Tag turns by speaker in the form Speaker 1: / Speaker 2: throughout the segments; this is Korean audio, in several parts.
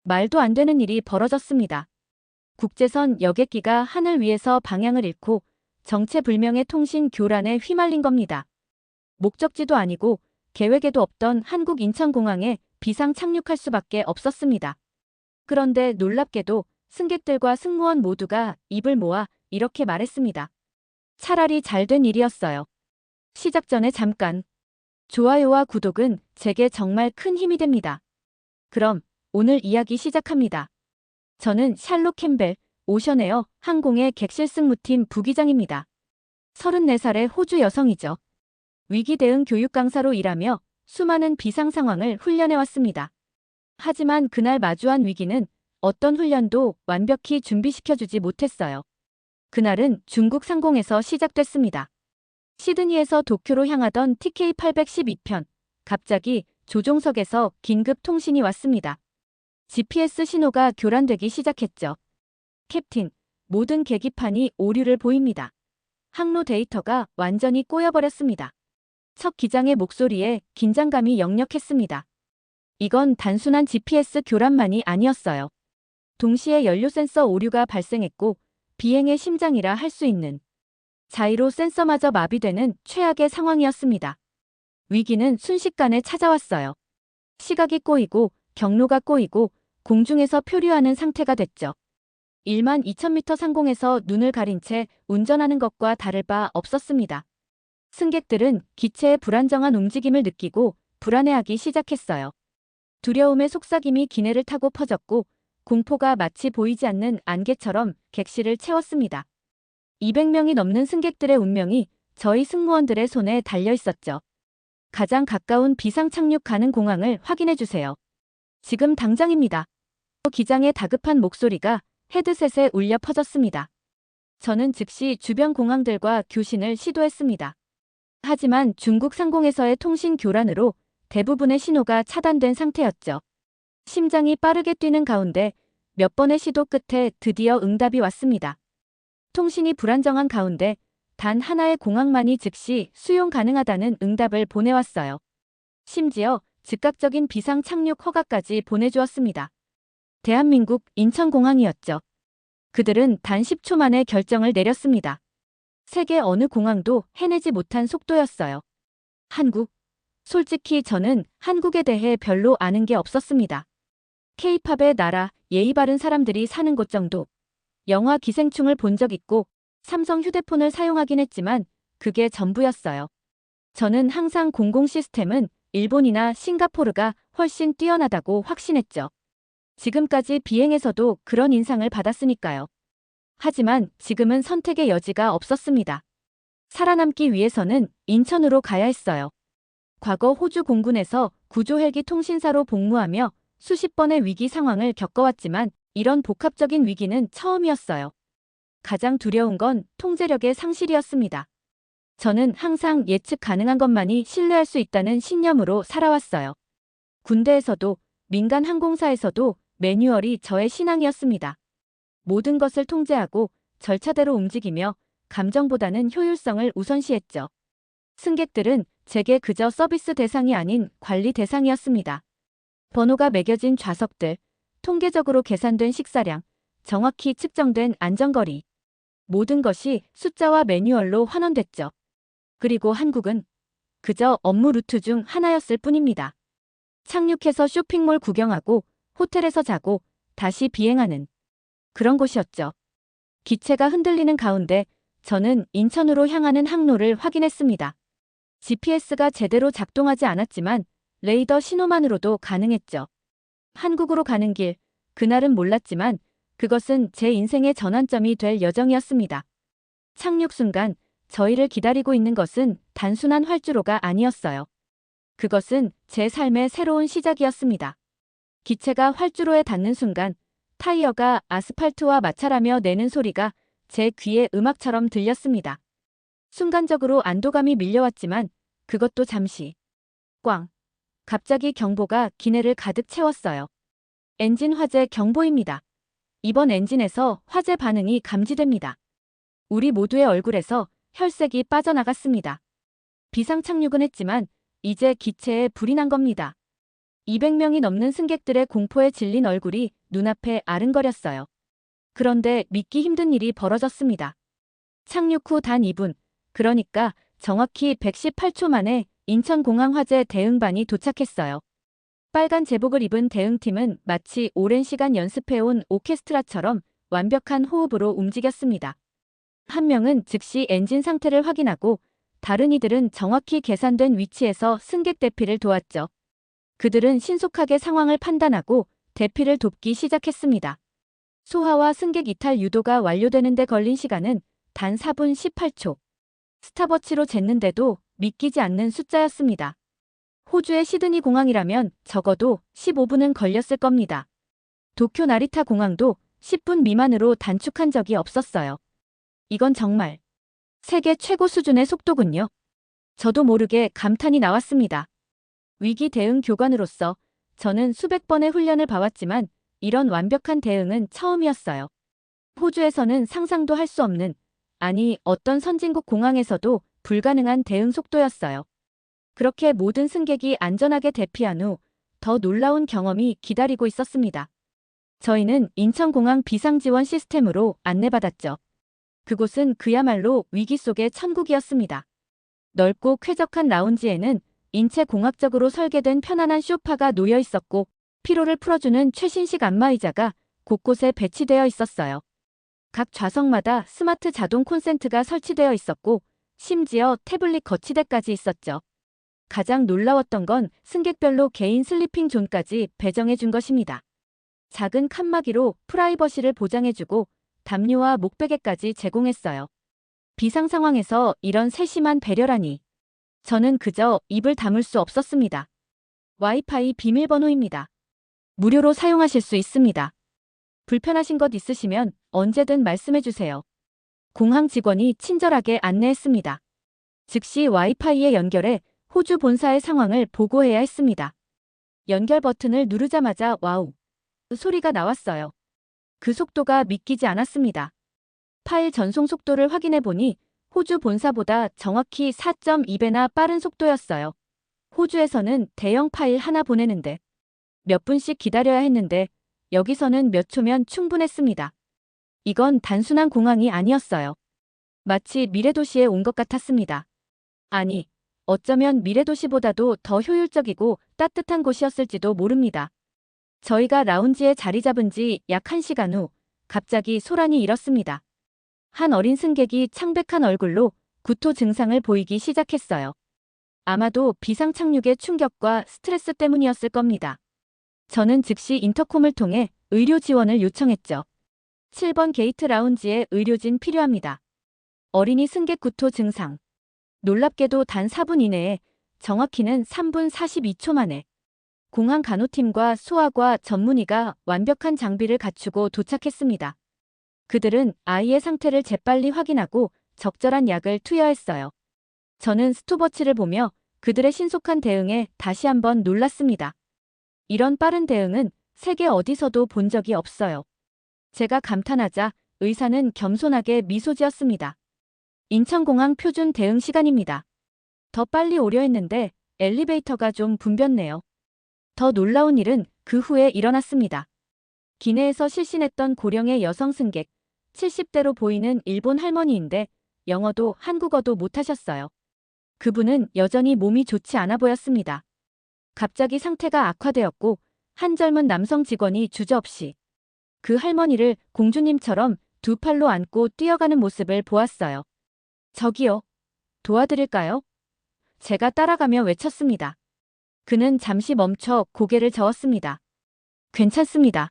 Speaker 1: 말도 안 되는 일이 벌어졌습니다. 국제선 여객기가 하늘 위에서 방향을 잃고 정체불명의 통신 교란에 휘말린 겁니다. 목적지도 아니고 계획에도 없던 한국 인천공항에 비상 착륙할 수밖에 없었습니다. 그런데 놀랍게도 승객들과 승무원 모두가 입을 모아 이렇게 말했습니다. 차라리 잘된 일이었어요. 시작 전에 잠깐. 좋아요와 구독은 제게 정말 큰 힘이 됩니다. 그럼 오늘 이야기 시작합니다. 저는 샬롯 캠벨, 오션에어 항공의 객실 승무팀 부기장입니다. 34살의 호주 여성이죠. 위기 대응 교육 강사로 일하며 수많은 비상 상황을 훈련해왔습니다. 하지만 그날 마주한 위기는 어떤 훈련도 완벽히 준비시켜주지 못했어요. 그날은 중국 상공에서 시작됐습니다. 시드니에서 도쿄로 향하던 TK812편. 갑자기 조종석에서 긴급 통신이 왔습니다. GPS 신호가 교란되기 시작했죠. 캡틴, 모든 계기판이 오류를 보입니다. 항로 데이터가 완전히 꼬여버렸습니다. 첫 기장의 목소리에 긴장감이 역력했습니다. 이건 단순한 GPS 교란만이 아니었어요. 동시에 연료 센서 오류가 발생했고 비행의 심장이라 할 수 있는 자이로 센서마저 마비되는 최악의 상황이었습니다. 위기는 순식간에 찾아왔어요. 시각이 꼬이고 경로가 꼬이고 공중에서 표류하는 상태가 됐죠. 12,000m 상공에서 눈을 가린 채 운전하는 것과 다를 바 없었습니다. 승객들은 기체의 불안정한 움직임을 느끼고 불안해하기 시작했어요. 두려움의 속삭임이 기내를 타고 퍼졌고 공포가 마치 보이지 않는 안개처럼 객실을 채웠습니다. 200명이 넘는 승객들의 운명이 저희 승무원들의 손에 달려 있었죠. 가장 가까운 비상 착륙 가능 공항을 확인해 주세요. 지금 당장입니다. 기장의 다급한 목소리가 헤드셋에 울려 퍼졌습니다. 저는 즉시 주변 공항들과 교신을 시도했습니다. 하지만 중국 상공에서의 통신 교란으로 대부분의 신호가 차단된 상태였죠. 심장이 빠르게 뛰는 가운데 몇 번의 시도 끝에 드디어 응답이 왔습니다. 통신이 불안정한 가운데 단 하나의 공항만이 즉시 수용 가능하다는 응답을 보내왔어요. 심지어 즉각적인 비상 착륙 허가까지 보내주었습니다. 대한민국 인천공항이었죠. 그들은 단 10초 만에 결정을 내렸습니다. 세계 어느 공항도 해내지 못한 속도였어요. 한국. 솔직히 저는 한국에 대해 별로 아는 게 없었습니다. K-팝의 나라, 예의 바른 사람들이 사는 곳 정도. 영화 기생충을 본 적 있고 삼성 휴대폰을 사용하긴 했지만 그게 전부였어요. 저는 항상 공공 시스템은 일본이나 싱가포르가 훨씬 뛰어나다고 확신했죠. 지금까지 비행에서도 그런 인상을 받았으니까요. 하지만 지금은 선택의 여지가 없었습니다. 살아남기 위해서는 인천으로 가야 했어요. 과거 호주 공군에서 구조 헬기 통신사로 복무하며 수십 번의 위기 상황을 겪어왔지만 이런 복합적인 위기는 처음이었어요. 가장 두려운 건 통제력의 상실이었습니다. 저는 항상 예측 가능한 것만이 신뢰할 수 있다는 신념으로 살아왔어요. 군대에서도 민간 항공사에서도 매뉴얼이 저의 신앙이었습니다. 모든 것을 통제하고 절차대로 움직이며 감정보다는 효율성을 우선시했죠. 승객들은 제게 그저 서비스 대상이 아닌 관리 대상이었습니다. 번호가 매겨진 좌석들, 통계적으로 계산된 식사량, 정확히 측정된 안전거리. 모든 것이 숫자와 매뉴얼로 환원됐죠. 그리고 한국은 그저 업무 루트 중 하나였을 뿐입니다. 착륙해서 쇼핑몰 구경하고 호텔에서 자고 다시 비행하는 그런 곳이었죠. 기체가 흔들리는 가운데 저는 인천으로 향하는 항로를 확인했습니다. GPS가 제대로 작동하지 않았지만 레이더 신호만으로도 가능했죠. 한국으로 가는 길, 그날은 몰랐지만 그것은 제 인생의 전환점이 될 여정이었습니다. 착륙 순간 저희를 기다리고 있는 것은 단순한 활주로가 아니었어요. 그것은 제 삶의 새로운 시작이었습니다. 기체가 활주로에 닿는 순간 타이어가 아스팔트와 마찰하며 내는 소리가 제 귀에 음악처럼 들렸습니다. 순간적으로 안도감이 밀려왔지만 그것도 잠시. 꽝. 갑자기 경보가 기내를 가득 채웠어요. 엔진 화재 경보입니다. 이번 엔진에서 화재 반응이 감지됩니다. 우리 모두의 얼굴에서 혈색이 빠져나갔습니다. 비상 착륙은 했지만 이제 기체에 불이 난 겁니다. 200명이 넘는 승객들의 공포에 질린 얼굴이 눈앞에 아른거렸어요. 그런데 믿기 힘든 일이 벌어졌습니다. 착륙 후 단 2분, 그러니까 정확히 118초 만에 인천공항 화재 대응반이 도착했어요. 빨간 제복을 입은 대응팀은 마치 오랜 시간 연습해온 오케스트라처럼 완벽한 호흡으로 움직였습니다. 한 명은 즉시 엔진 상태를 확인하고 다른 이들은 정확히 계산된 위치에서 승객 대피를 도왔죠. 그들은 신속하게 상황을 판단하고 대피를 돕기 시작했습니다. 소화와 승객 이탈 유도가 완료되는 데 걸린 시간은 단 4분 18초. 스탑워치로 쟀는데도 믿기지 않는 숫자였습니다. 호주의 시드니 공항이라면 적어도 15분은 걸렸을 겁니다. 도쿄 나리타 공항도 10분 미만으로 단축한 적이 없었어요. 이건 정말 세계 최고 수준의 속도군요. 저도 모르게 감탄이 나왔습니다. 위기 대응 교관으로서 저는 수백 번의 훈련을 봐왔지만 이런 완벽한 대응은 처음이었어요. 호주에서는 상상도 할 수 없는, 아니 어떤 선진국 공항에서도 불가능한 대응 속도였어요. 그렇게 모든 승객이 안전하게 대피한 후 더 놀라운 경험이 기다리고 있었습니다. 저희는 인천공항 비상지원 시스템으로 안내받았죠. 그곳은 그야말로 위기 속의 천국이었습니다. 넓고 쾌적한 라운지에는 인체공학적으로 설계된 편안한 소파가 놓여 있었고 피로를 풀어주는 최신식 안마의자가 곳곳에 배치되어 있었어요. 각 좌석마다 스마트 자동 콘센트가 설치되어 있었고 심지어 태블릿 거치대까지 있었죠. 가장 놀라웠던 건 승객별로 개인 슬리핑 존까지 배정해 준 것입니다. 작은 칸막이로 프라이버시를 보장해주고 담요와 목베개까지 제공했어요. 비상 상황에서 이런 세심한 배려라니. 저는 그저 입을 다물 수 없었습니다. 와이파이 비밀번호입니다. 무료로 사용하실 수 있습니다. 불편하신 것 있으시면 언제든 말씀해주세요. 공항 직원이 친절하게 안내했습니다. 즉시 와이파이에 연결해 호주 본사의 상황을 보고해야 했습니다. 연결 버튼을 누르자마자 와우! 소리가 나왔어요. 그 속도가 믿기지 않았습니다. 파일 전송 속도를 확인해 보니 호주 본사보다 정확히 4.2배나 빠른 속도였어요. 호주에서는 대형 파일 하나 보내는데 몇 분씩 기다려야 했는데 여기서는 몇 초면 충분했습니다. 이건 단순한 공항이 아니었어요. 마치 미래도시에 온 것 같았습니다. 아니, 어쩌면 미래도시보다도 더 효율적이고 따뜻한 곳이었을지도 모릅니다. 저희가 라운지에 자리 잡은 지 약 1시간 후 갑자기 소란이 일었습니다. 한 어린 승객이 창백한 얼굴로 구토 증상을 보이기 시작했어요. 아마도 비상 착륙의 충격과 스트레스 때문이었을 겁니다. 저는 즉시 인터콤을 통해 의료 지원을 요청했죠. 7번 게이트 라운지에 의료진 필요합니다. 어린이 승객 구토 증상. 놀랍게도 단 4분 이내에, 정확히는 3분 42초 만에 공항 간호팀과 소아과 전문의가 완벽한 장비를 갖추고 도착했습니다. 그들은 아이의 상태를 재빨리 확인하고 적절한 약을 투여했어요. 저는 스톱워치를 보며 그들의 신속한 대응에 다시 한번 놀랐습니다. 이런 빠른 대응은 세계 어디서도 본 적이 없어요. 제가 감탄하자 의사는 겸손하게 미소 지었습니다. 인천공항 표준 대응 시간입니다. 더 빨리 오려 했는데 엘리베이터가 좀 붐볐네요. 더 놀라운 일은 그 후에 일어났습니다. 기내에서 실신했던 고령의 여성 승객, 70대로 보이는 일본 할머니인데 영어도 한국어도 못하셨어요. 그분은 여전히 몸이 좋지 않아 보였습니다. 갑자기 상태가 악화되었고 한 젊은 남성 직원이 주저없이 그 할머니를 공주님처럼 두 팔로 안고 뛰어가는 모습을 보았어요. 저기요. 도와드릴까요? 제가 따라가며 외쳤습니다. 그는 잠시 멈춰 고개를 저었습니다. 괜찮습니다.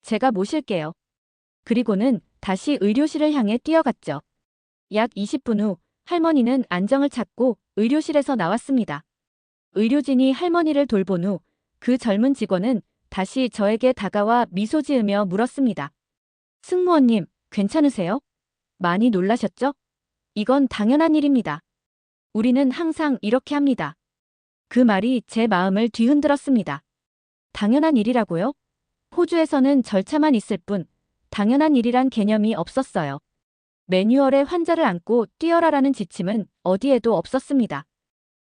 Speaker 1: 제가 모실게요. 그리고는 다시 의료실을 향해 뛰어갔죠. 약 20분 후 할머니는 안정을 찾고 의료실에서 나왔습니다. 의료진이 할머니를 돌본 후 그 젊은 직원은 다시 저에게 다가와 미소 지으며 물었습니다. 승무원님, 괜찮으세요? 많이 놀라셨죠? 이건 당연한 일입니다. 우리는 항상 이렇게 합니다. 그 말이 제 마음을 뒤흔들었습니다. 당연한 일이라고요? 호주에서는 절차만 있을 뿐 당연한 일이란 개념이 없었어요. 매뉴얼에 환자를 안고 뛰어라라는 지침은 어디에도 없었습니다.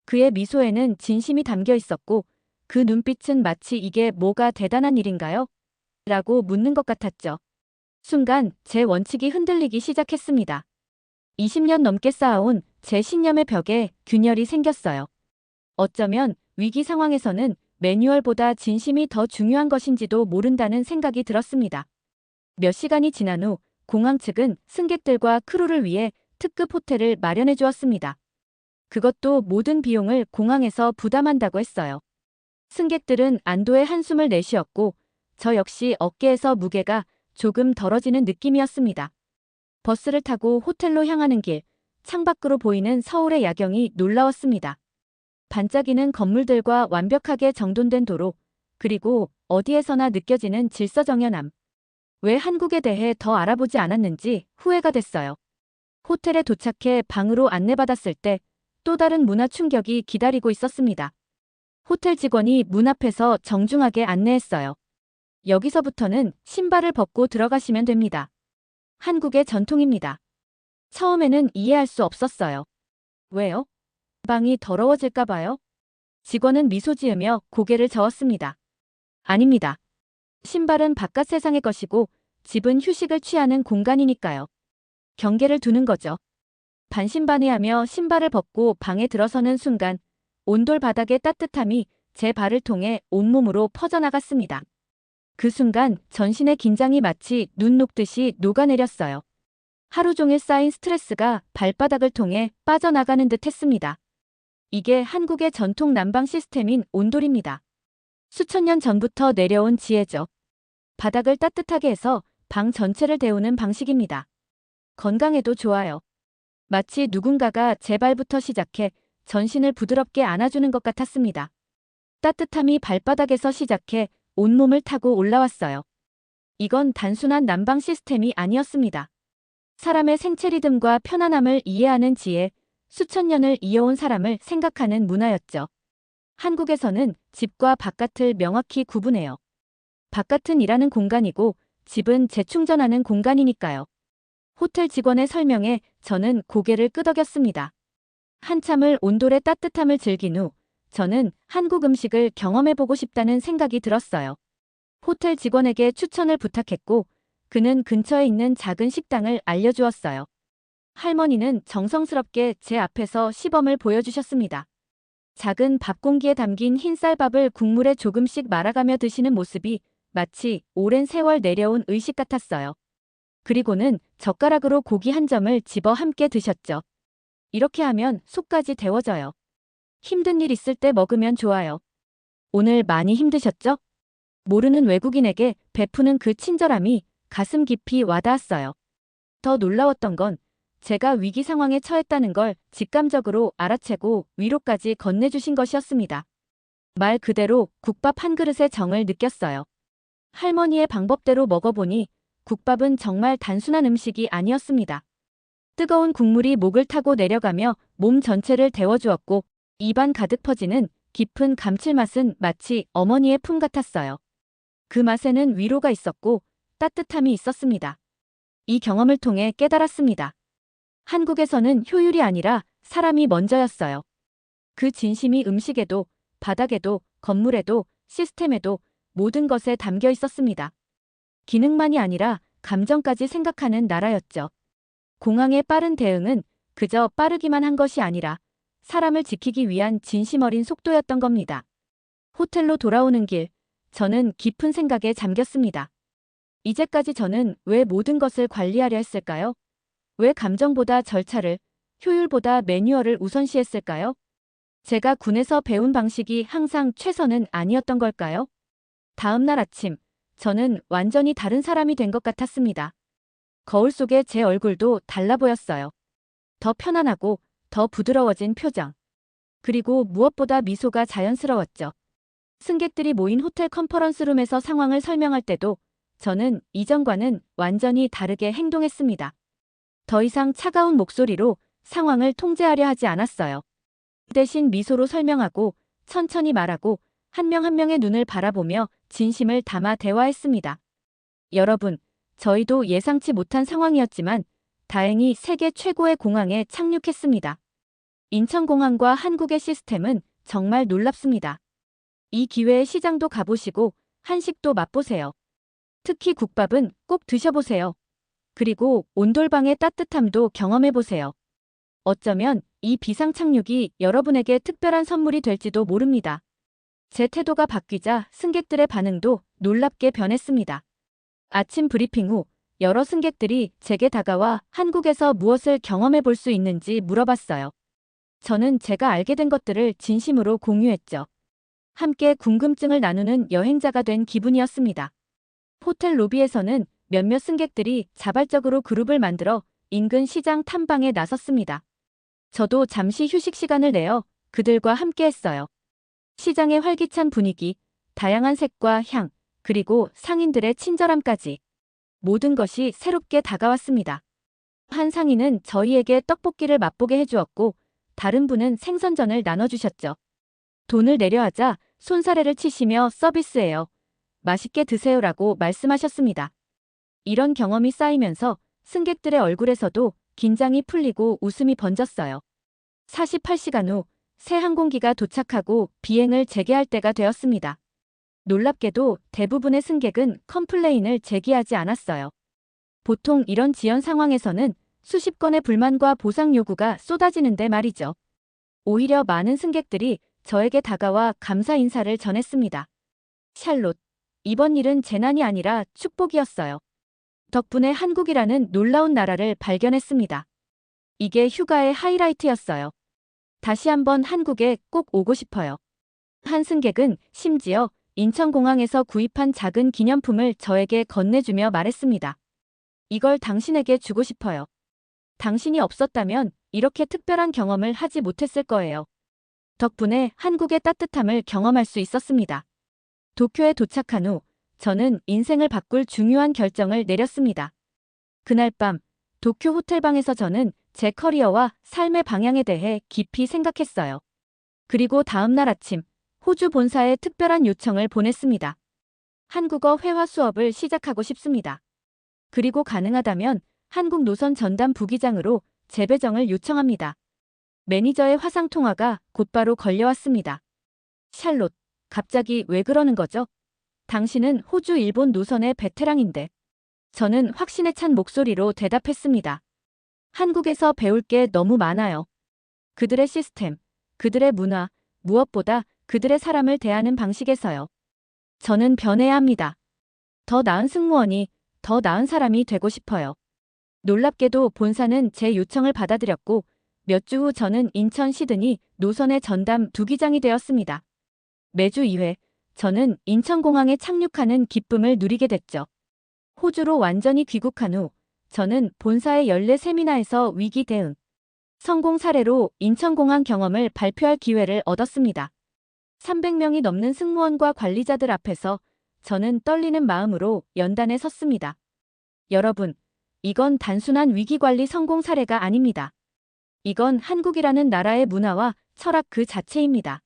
Speaker 1: 그의 미소에는 진심이 담겨 있었고 그 눈빛은 마치 이게 뭐가 대단한 일인가요? 라고 묻는 것 같았죠. 순간 제 원칙이 흔들리기 시작했습니다. 20년 넘게 쌓아온 제 신념의 벽에 균열이 생겼어요. 어쩌면 위기 상황에서는 매뉴얼보다 진심이 더 중요한 것인지도 모른다는 생각이 들었습니다. 몇 시간이 지난 후 공항 측은 승객들과 크루를 위해 특급 호텔을 마련해 주었습니다. 그것도 모든 비용을 공항에서 부담한다고 했어요. 승객들은 안도의 한숨을 내쉬었고 저 역시 어깨에서 무게가 조금 덜어지는 느낌이었습니다. 버스를 타고 호텔로 향하는 길, 창밖으로 보이는 서울의 야경이 놀라웠습니다. 반짝이는 건물들과 완벽하게 정돈된 도로, 그리고 어디에서나 느껴지는 질서정연함. 왜 한국에 대해 더 알아보지 않았는지 후회가 됐어요. 호텔에 도착해 방으로 안내받았을 때 또 다른 문화 충격이 기다리고 있었습니다. 호텔 직원이 문 앞에서 정중하게 안내했어요. 여기서부터는 신발을 벗고 들어가시면 됩니다. 한국의 전통입니다. 처음에는 이해할 수 없었어요. 왜요? 방이 더러워질까 봐요? 직원은 미소 지으며 고개를 저었습니다. 아닙니다. 신발은 바깥 세상의 것이고 집은 휴식을 취하는 공간이니까요. 경계를 두는 거죠. 반신반의하며 신발을 벗고 방에 들어서는 순간 온돌 바닥의 따뜻함이 제 발을 통해 온몸으로 퍼져나갔습니다. 그 순간 전신의 긴장이 마치 눈 녹듯이 녹아내렸어요. 하루 종일 쌓인 스트레스가 발바닥을 통해 빠져나가는 듯 했습니다. 이게 한국의 전통 난방 시스템인 온돌입니다. 수천 년 전부터 내려온 지혜죠. 바닥을 따뜻하게 해서 방 전체를 데우는 방식입니다. 건강에도 좋아요. 마치 누군가가 제 발부터 시작해 전신을 부드럽게 안아주는 것 같았습니다. 따뜻함이 발바닥에서 시작해 온몸을 타고 올라왔어요. 이건 단순한 난방 시스템이 아니었습니다. 사람의 생체 리듬과 편안함을 이해하는 지혜, 수천 년을 이어온 사람을 생각하는 문화였죠. 한국에서는 집과 바깥을 명확히 구분해요. 바깥은 일하는 공간이고 집은 재충전하는 공간이니까요. 호텔 직원의 설명에 저는 고개를 끄덕였습니다. 한참을 온돌의 따뜻함을 즐긴 후 저는 한국 음식을 경험해보고 싶다는 생각이 들었어요. 호텔 직원에게 추천을 부탁했고 그는 근처에 있는 작은 식당을 알려주었어요. 할머니는 정성스럽게 제 앞에서 시범을 보여주셨습니다. 작은 밥 공기에 담긴 흰쌀밥을 국물에 조금씩 말아가며 드시는 모습이 마치 오랜 세월 내려온 의식 같았어요. 그리고는 젓가락으로 고기 한 점을 집어 함께 드셨죠. 이렇게 하면 속까지 데워져요. 힘든 일 있을 때 먹으면 좋아요. 오늘 많이 힘드셨죠? 모르는 외국인에게 베푸는 그 친절함이 가슴 깊이 와닿았어요. 더 놀라웠던 건 제가 위기 상황에 처했다는 걸 직감적으로 알아채고 위로까지 건네주신 것이었습니다. 말 그대로 국밥 한 그릇의 정을 느꼈어요. 할머니의 방법대로 먹어보니 국밥은 정말 단순한 음식이 아니었습니다. 뜨거운 국물이 목을 타고 내려가며 몸 전체를 데워주었고 입안 가득 퍼지는 깊은 감칠맛은 마치 어머니의 품 같았어요. 그 맛에는 위로가 있었고 따뜻함이 있었습니다. 이 경험을 통해 깨달았습니다. 한국에서는 효율이 아니라 사람이 먼저였어요. 그 진심이 음식에도, 바닥에도, 건물에도, 시스템에도 모든 것에 담겨 있었습니다. 기능만이 아니라 감정까지 생각하는 나라였죠. 공항의 빠른 대응은 그저 빠르기만 한 것이 아니라 사람을 지키기 위한 진심 어린 속도였던 겁니다. 호텔로 돌아오는 길, 저는 깊은 생각에 잠겼습니다. 이제까지 저는 왜 모든 것을 관리하려 했을까요? 왜 감정보다 절차를, 효율보다 매뉴얼을 우선시했을까요? 제가 군에서 배운 방식이 항상 최선은 아니었던 걸까요? 다음 날 아침, 저는 완전히 다른 사람이 된 것 같았습니다. 거울 속에 제 얼굴도 달라 보였어요. 더 편안하고 더 부드러워진 표정. 그리고 무엇보다 미소가 자연스러웠죠. 승객들이 모인 호텔 컨퍼런스룸에서 상황을 설명할 때도 저는 이전과는 완전히 다르게 행동했습니다. 더 이상 차가운 목소리로 상황을 통제하려 하지 않았어요. 대신 미소로 설명하고 천천히 말하고 한 명 한 명의 눈을 바라보며 진심을 담아 대화했습니다. 여러분, 저희도 예상치 못한 상황이었지만 다행히 세계 최고의 공항에 착륙했습니다. 인천공항과 한국의 시스템은 정말 놀랍습니다. 이 기회에 시장도 가보시고 한식도 맛보세요. 특히 국밥은 꼭 드셔보세요. 그리고 온돌방의 따뜻함도 경험해보세요. 어쩌면 이 비상 착륙이 여러분에게 특별한 선물이 될지도 모릅니다. 제 태도가 바뀌자 승객들의 반응도 놀랍게 변했습니다. 아침 브리핑 후 여러 승객들이 제게 다가와 한국에서 무엇을 경험해 볼 수 있는지 물어봤어요. 저는 제가 알게 된 것들을 진심으로 공유했죠. 함께 궁금증을 나누는 여행자가 된 기분이었습니다. 호텔 로비에서는 몇몇 승객들이 자발적으로 그룹을 만들어 인근 시장 탐방에 나섰습니다. 저도 잠시 휴식 시간을 내어 그들과 함께 했어요. 시장의 활기찬 분위기, 다양한 색과 향, 그리고 상인들의 친절함까지 모든 것이 새롭게 다가왔습니다. 한 상인은 저희에게 떡볶이를 맛보게 해주었고 다른 분은 생선전을 나눠주셨죠. 돈을 내려 하자 손사래를 치시며 서비스예요. 맛있게 드세요라고 말씀하셨습니다. 이런 경험이 쌓이면서 승객들의 얼굴에서도 긴장이 풀리고 웃음이 번졌어요. 48시간 후 새 항공기가 도착하고 비행을 재개할 때가 되었습니다. 놀랍게도 대부분의 승객은 컴플레인을 제기하지 않았어요. 보통 이런 지연 상황에서는 수십 건의 불만과 보상 요구가 쏟아지는데 말이죠. 오히려 많은 승객들이 저에게 다가와 감사 인사를 전했습니다. 샬롯, 이번 일은 재난이 아니라 축복이었어요. 덕분에 한국이라는 놀라운 나라를 발견했습니다. 이게 휴가의 하이라이트였어요. 다시 한번 한국에 꼭 오고 싶어요. 한 승객은 심지어 인천공항에서 구입한 작은 기념품을 저에게 건네주며 말했습니다. 이걸 당신에게 주고 싶어요. 당신이 없었다면 이렇게 특별한 경험을 하지 못했을 거예요. 덕분에 한국의 따뜻함을 경험할 수 있었습니다. 도쿄에 도착한 후 저는 인생을 바꿀 중요한 결정을 내렸습니다. 그날 밤 도쿄 호텔방에서 저는 제 커리어와 삶의 방향에 대해 깊이 생각했어요. 그리고 다음 날 아침 호주 본사에 특별한 요청을 보냈습니다. 한국어 회화 수업을 시작하고 싶습니다. 그리고 가능하다면 한국 노선 전담 부기장으로 재배정을 요청합니다. 매니저의 화상 통화가 곧바로 걸려왔습니다. 샬롯, 갑자기 왜 그러는 거죠? 당신은 호주 일본 노선의 베테랑인데. 저는 확신에 찬 목소리로 대답했습니다. 한국에서 배울 게 너무 많아요. 그들의 시스템, 그들의 문화, 무엇보다 그들의 사람을 대하는 방식에서요. 저는 변해야 합니다. 더 나은 승무원이, 더 나은 사람이 되고 싶어요. 놀랍게도 본사는 제 요청을 받아들였고 몇 주 후 저는 인천 시드니 노선의 전담 부기장이 되었습니다. 매주 2회, 저는 인천공항에 착륙하는 기쁨을 누리게 됐죠. 호주로 완전히 귀국한 후 저는 본사의 연례 세미나에서 위기 대응, 성공 사례로 인천공항 경험을 발표할 기회를 얻었습니다. 300명이 넘는 승무원과 관리자들 앞에서 저는 떨리는 마음으로 연단에 섰습니다. 여러분, 이건 단순한 위기관리 성공 사례가 아닙니다. 이건 한국이라는 나라의 문화와 철학 그 자체입니다.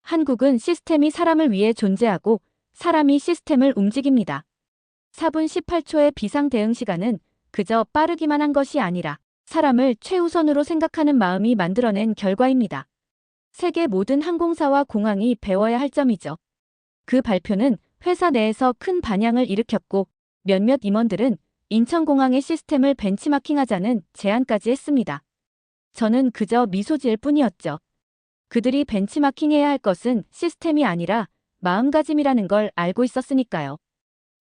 Speaker 1: 한국은 시스템이 사람을 위해 존재하고 사람이 시스템을 움직입니다. 4분 18초의 비상 대응 시간은 그저 빠르기만 한 것이 아니라 사람을 최우선으로 생각하는 마음이 만들어낸 결과입니다. 세계 모든 항공사와 공항이 배워야 할 점이죠. 그 발표는 회사 내에서 큰 반향을 일으켰고 몇몇 임원들은 인천공항의 시스템을 벤치마킹하자는 제안까지 했습니다. 저는 그저 미소 지을 뿐이었죠. 그들이 벤치마킹해야 할 것은 시스템이 아니라 마음가짐이라는 걸 알고 있었으니까요.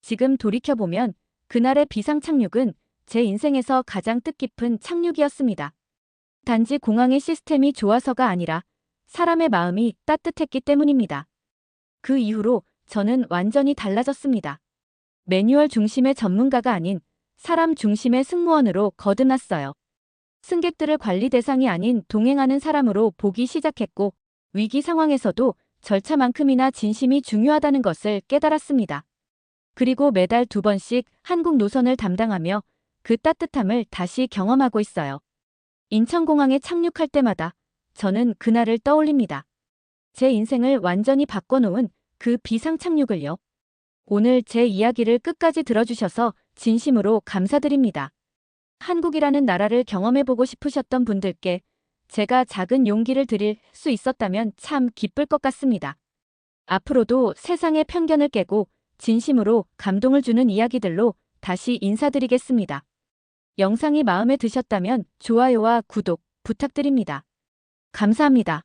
Speaker 1: 지금 돌이켜보면 그날의 비상 착륙은 제 인생에서 가장 뜻깊은 착륙이었습니다. 단지 공항의 시스템이 좋아서가 아니라 사람의 마음이 따뜻했기 때문입니다. 그 이후로 저는 완전히 달라졌습니다. 매뉴얼 중심의 전문가가 아닌 사람 중심의 승무원으로 거듭났어요. 승객들을 관리 대상이 아닌 동행하는 사람으로 보기 시작했고 위기 상황에서도 절차만큼이나 진심이 중요하다는 것을 깨달았습니다. 그리고 매달 2번씩 한국 노선을 담당하며 그 따뜻함을 다시 경험하고 있어요. 인천공항에 착륙할 때마다 저는 그날을 떠올립니다. 제 인생을 완전히 바꿔놓은 그 비상 착륙을요. 오늘 제 이야기를 끝까지 들어주셔서 진심으로 감사드립니다. 한국이라는 나라를 경험해보고 싶으셨던 분들께 제가 작은 용기를 드릴 수 있었다면 참 기쁠 것 같습니다. 앞으로도 세상의 편견을 깨고 진심으로 감동을 주는 이야기들로 다시 인사드리겠습니다. 영상이 마음에 드셨다면 좋아요와 구독 부탁드립니다. 감사합니다.